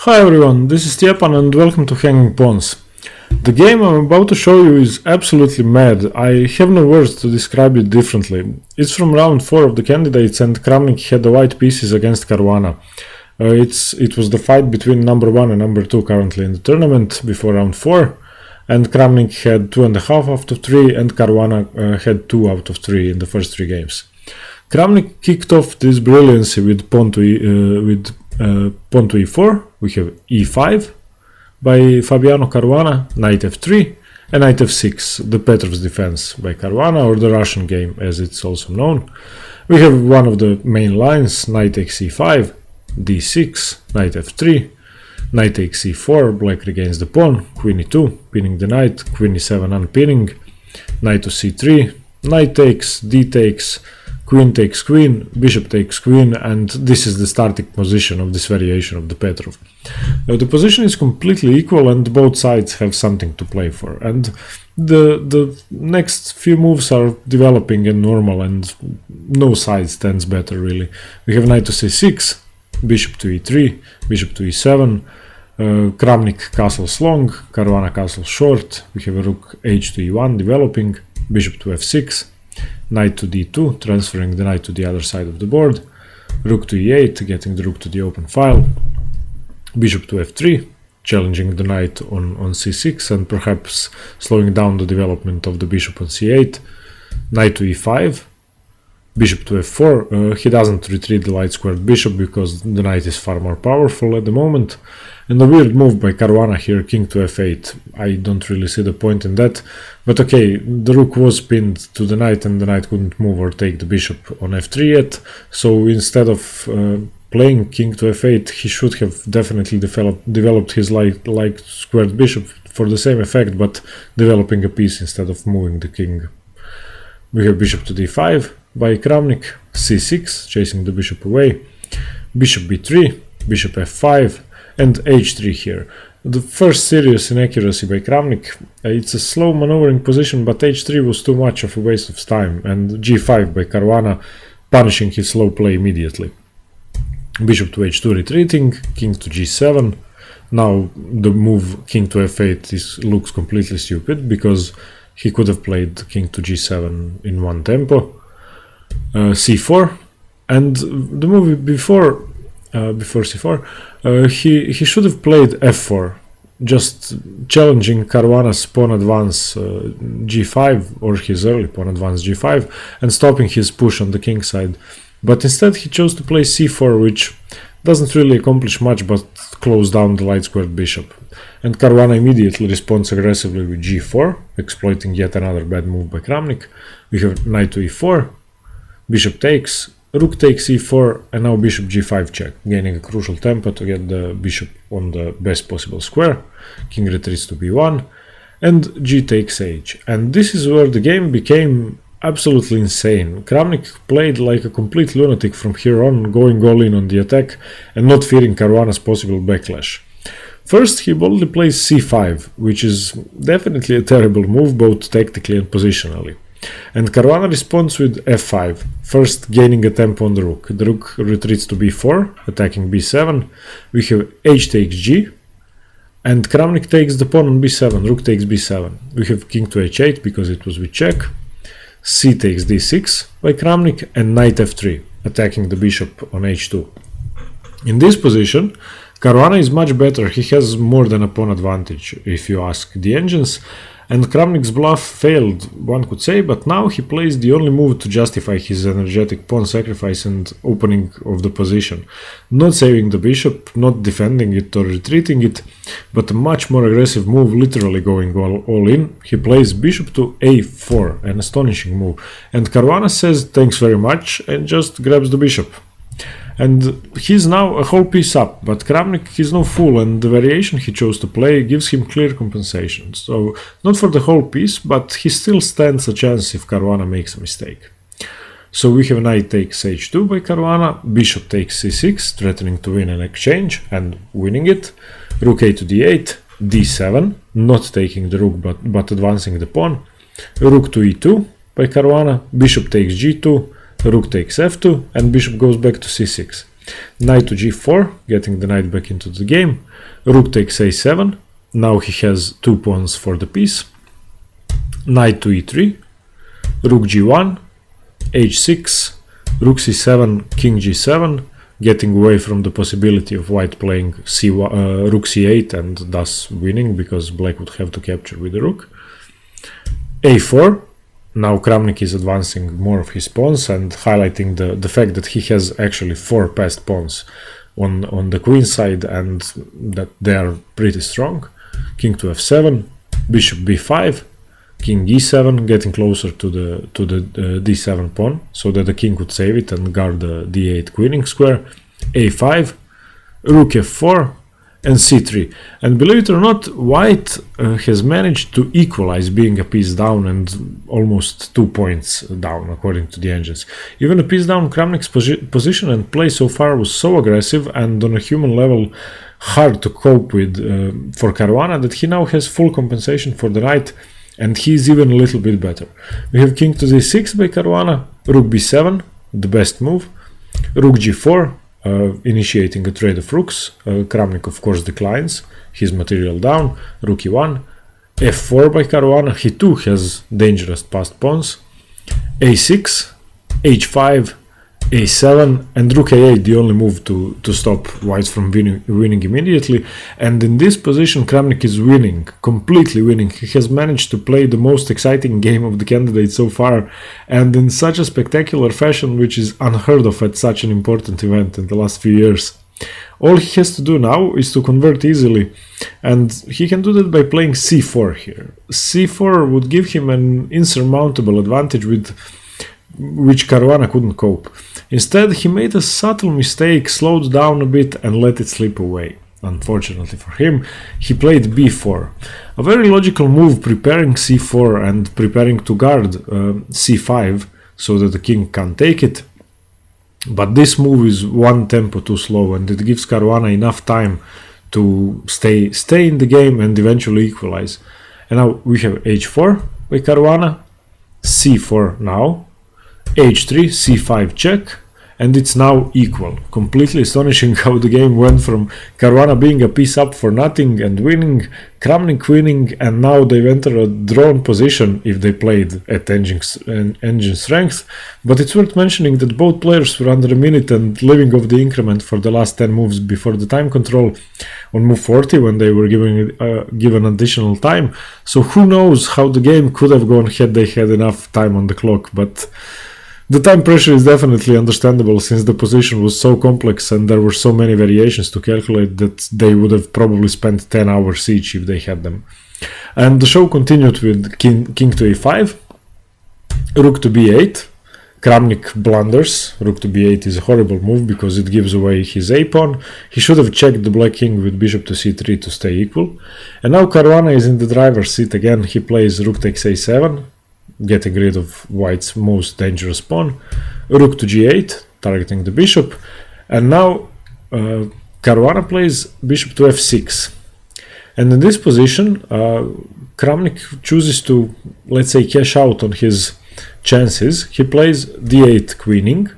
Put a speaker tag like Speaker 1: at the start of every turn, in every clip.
Speaker 1: Hi everyone, this is Stjepan and welcome to Hanging Pawns. The game I'm about to show you is absolutely mad. I have no words to describe it differently. It's from round 4 of the candidates and Kramnik had the white pieces against Caruana. It was the fight between number 1 and number 2 currently in the tournament before round 4, and Kramnik had 2.5 out of 3 and Caruana had 2 out of 3 in the first 3 games. Kramnik kicked off this brilliancy with pawn to e4. We have e5 by Fabiano Caruana, knight f3, and knight f6, the Petrov's Defense by Caruana, or the Russian game as it's also known. We have one of the main lines, knight takes e5, d6, knight f3, knight takes e4, black regains the pawn, queen e2, pinning the knight, queen e7 unpinning, knight to c3, knight takes, d takes, queen takes queen, bishop takes queen, and this is the starting position of this variation of the Petrov. The position is completely equal and both sides have something to play for, and the next few moves are developing and normal and no side stands better really. We have knight to c6, bishop to e3, bishop to e7, Kramnik castles long, Caruana castles short, we have a rook h to e1 developing, bishop to f6, knight to d2, transferring the knight to the other side of the board, rook to e8, getting the rook to the open file, bishop to f3, challenging the knight on c6 and perhaps slowing down the development of the bishop on c8, knight to e5, bishop to f4. He doesn't retreat the light squared bishop because the knight is far more powerful at the moment. And a weird move by Caruana here, king to f8. I don't really see the point in that. But okay, the rook was pinned to the knight and the knight couldn't move or take the bishop on f3 yet. So instead of playing king to f8, he should have definitely developed his light squared bishop for the same effect, but developing a piece instead of moving the king. We have bishop to d5 by Kramnik, c6, chasing the bishop away, bishop b3, bishop f5, and h3 here. The first serious inaccuracy by Kramnik. It's a slow maneuvering position, but h3 was too much of a waste of time, and g5 by Caruana, punishing his slow play immediately. Bishop to h2 retreating, king to g7. Now the move king to f8 looks completely stupid, because he could have played king to g7 in one tempo. c4, and the move before c4, he should have played f4, just challenging Caruana's pawn advance g5, or his early pawn advance g5, and stopping his push on the king side. But instead he chose to play c4, which doesn't really accomplish much but close down the light squared bishop. And Caruana immediately responds aggressively with g4, exploiting yet another bad move by Kramnik. We have knight to e4, bishop takes, rook takes e4, and now bishop g5 check, gaining a crucial tempo to get the bishop on the best possible square. King retreats to b1, and g takes h. And this is where the game became absolutely insane. Kramnik played like a complete lunatic from here on, going all in on the attack and not fearing Caruana's possible backlash. First, he boldly plays c5, which is definitely a terrible move both tactically and positionally. And Caruana responds with f5, first gaining a tempo on the rook. The rook retreats to b4, attacking b7. We have h takes g, and Kramnik takes the pawn on b7, rook takes b7. We have king to h8 because it was with check, c takes d6 by Kramnik, and knight f3, attacking the bishop on h2. In this position, Caruana is much better. He has more than a pawn advantage, if you ask the engines. And Kramnik's bluff failed, one could say, but now he plays the only move to justify his energetic pawn sacrifice and opening of the position. Not saving the bishop, not defending it or retreating it, but a much more aggressive move, literally going all in. He plays bishop to a4, an astonishing move. And Caruana says thanks very much and just grabs the bishop. And he's now a whole piece up, but Kramnik is no fool, and the variation he chose to play gives him clear compensation. So, not for the whole piece, but he still stands a chance if Caruana makes a mistake. So we have knight takes h2 by Caruana, bishop takes c6, threatening to win an exchange, and winning it, rook a to d8, d7, not taking the rook but advancing the pawn, rook to e2 by Caruana, bishop takes g2, rook takes f2, and bishop goes back to c6. Knight to g4, getting the knight back into the game. Rook takes a7. Now he has 2 pawns for the piece. Knight to e3. Rook g1. h6. Rook c7, king g7, getting away from the possibility of white playing rook c8 and thus winning, because black would have to capture with the rook. a4. Now Kramnik is advancing more of his pawns and highlighting the fact that he has actually 4 passed pawns on the queen side and that they are pretty strong. King to f7, bishop b5, king e7, getting closer to the d7 pawn so that the king could save it and guard the d8 queening square. a5, rook f4, and c3. And believe it or not, white has managed to equalize, being a piece down and almost 2 points down according to the engines. Even a piece down, Kramnik's position and play so far was so aggressive and on a human level hard to cope with for Caruana that he now has full compensation for the knight, and he's even a little bit better. We have king to d6 by Caruana, rook b7, the best move, rook g4, initiating a trade of rooks. Kramnik of course declines, his material down. Rook e1, f4 by Caruana, he too has dangerous passed pawns. a6, h5, a7, and rook a8, the only move to stop white from winning immediately. And in this position Kramnik is winning, completely winning. He has managed to play the most exciting game of the candidate so far, and in such a spectacular fashion, which is unheard of at such an important event in the last few years. All he has to do now is to convert easily, and he can do that by playing c4 here. c4 would give him an insurmountable advantage with which Caruana couldn't cope. Instead, he made a subtle mistake, slowed down a bit and let it slip away. Unfortunately for him, he played b4. A very logical move, preparing c4 and preparing to guard c5 so that the king can't take it. But this move is one tempo too slow, and it gives Caruana enough time to stay in the game and eventually equalize. And now we have h4 by Caruana, c4 now, h3, c5 check, and it's now equal. Completely astonishing how the game went from Caruana being a piece up for nothing and winning, Kramnik winning, and now they've entered a drawn position if they played at engine strength. But it's worth mentioning that both players were under a minute and living off the increment for the last 10 moves before the time control on move 40 when they were given additional time. So who knows how the game could have gone had they had enough time on the clock. But the time pressure is definitely understandable, since the position was so complex and there were so many variations to calculate that they would have probably spent 10 hours each if they had them. And the show continued with king to e5, rook to b8. Kramnik blunders. Rook to b8 is a horrible move because it gives away his a-pawn. He should have checked the black king with bishop to c3 to stay equal. And now Caruana is in the driver's seat again. He plays rook takes a7, getting rid of white's most dangerous pawn. Rook to g8, targeting the bishop. And now Caruana plays bishop to f6. And in this position, Kramnik chooses to, let's say, cash out on his chances. He plays d8 queening.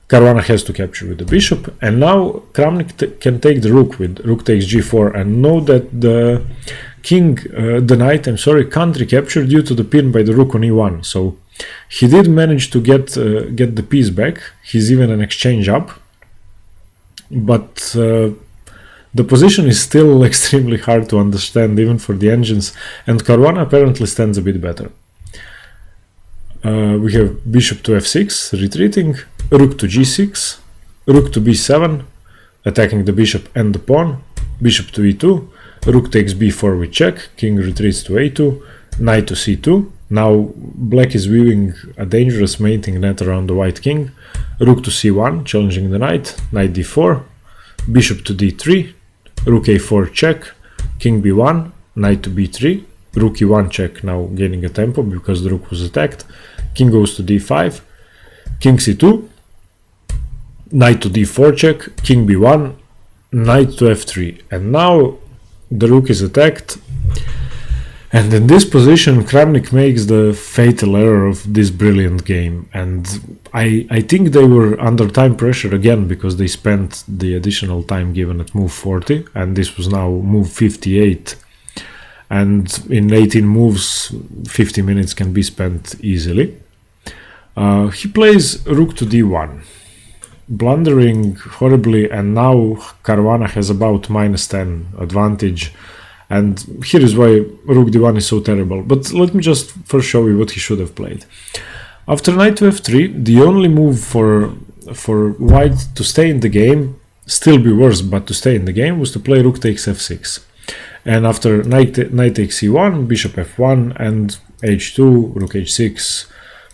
Speaker 1: Caruana has to capture with the bishop. And now Kramnik can take the rook with rook takes g4 and know that the king, the knight, can't recapture due to the pin by the rook on e1. So he did manage to get the piece back. He's even an exchange up, but the position is still extremely hard to understand even for the engines, and Caruana apparently stands a bit better. We have bishop to f6, retreating, rook to g6, rook to b7, attacking the bishop and the pawn, bishop to e2, rook takes b4 with check, king retreats to a2, knight to c2. Now black is weaving a dangerous mating net around the white king. Rook to c1, challenging the knight, knight d4, bishop to d3, rook a4 check, king b1, knight to b3, rook e1 check, now gaining a tempo because the rook was attacked, king goes to d5, king c2, knight to d4 check, king b1, knight to f3, and now the rook is attacked, And in this position, Kramnik makes the fatal error of this brilliant game. And I think they were under time pressure again, because they spent the additional time given at move 40, and this was now move 58. And in 18 moves, 50 minutes can be spent easily. He plays rook to d1, blundering horribly, and now Caruana has about -10 advantage. And here is why rook d1 is so terrible. But let me just first show you what he should have played. After knight to f3, the only move for white to stay in the game, still be worse, but to stay in the game, was to play rook takes f6. And after knight takes c1, bishop f1, and h2, rook h6,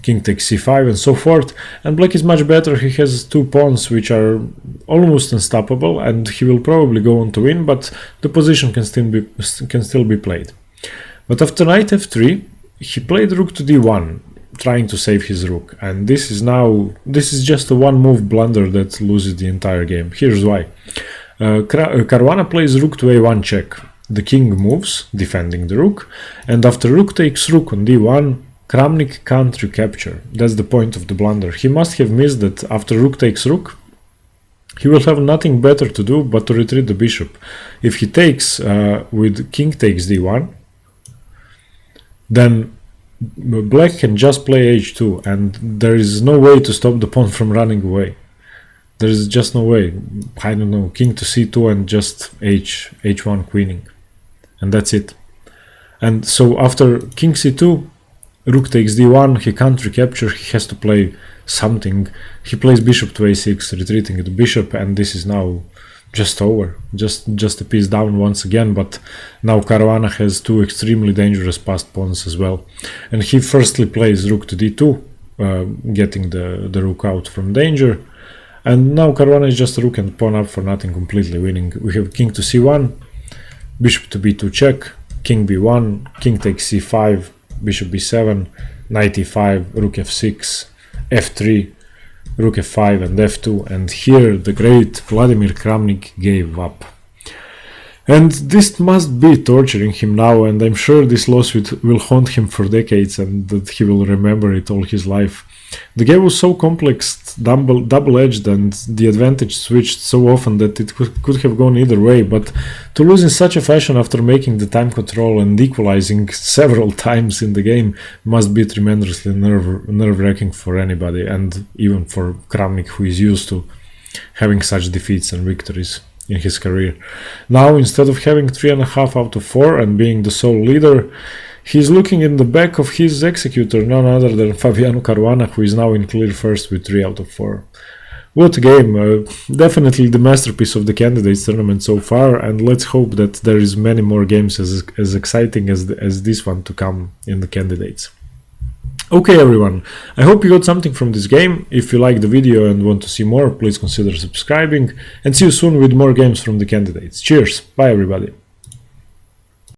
Speaker 1: king takes c5, and so forth. And black is much better. He has two pawns which are almost unstoppable, and he will probably go on to win, but the position can still be played. But after knight f3, he played rook to d1, trying to save his rook, and this is just a one move blunder that loses the entire game. Here's why. Caruana plays rook to a1 check. The king moves, defending the rook, and after rook takes rook on d1, Kramnik can't recapture. That's the point of the blunder. He must have missed that after rook takes rook, he will have nothing better to do but to retreat the bishop. If he takes with king takes d1, then black can just play h2, and there is no way to stop the pawn from running away. There is just no way. I don't know, king to c2 and just h1 queening, and that's it. And so after king c2, rook takes d1, he can't recapture, he has to play something. He plays bishop to a6, retreating the bishop, and this is now just over. Just a piece down once again, but now Caruana has two extremely dangerous passed pawns as well. And he firstly plays rook to d2, getting the rook out from danger. And now Caruana is just a rook and pawn up for nothing, completely winning. We have king to c1, bishop to b2 check, king b1, king takes c5, bishop b7, knight e5, rook f6, f3, rook f5 and f2, and here the great Vladimir Kramnik gave up. And this must be torturing him now, and I'm sure this loss will haunt him for decades, and that he will remember it all his life. The game was so complex, double-edged, and the advantage switched so often that it could have gone either way, but to lose in such a fashion after making the time control and equalizing several times in the game must be tremendously nerve-wracking for anybody, and even for Kramnik, who is used to having such defeats and victories in his career. Now, instead of having 3.5 out of 4 and being the sole leader, he's looking in the back of his executor, none other than Fabiano Caruana, who is now in clear first with 3 out of 4. What a game! Definitely the masterpiece of the candidates tournament so far, and let's hope that there is many more games as exciting as this one to come in the candidates. Okay everyone, I hope you got something from this game. If you liked the video and want to see more, please consider subscribing, and see you soon with more games from the candidates. Cheers, bye everybody.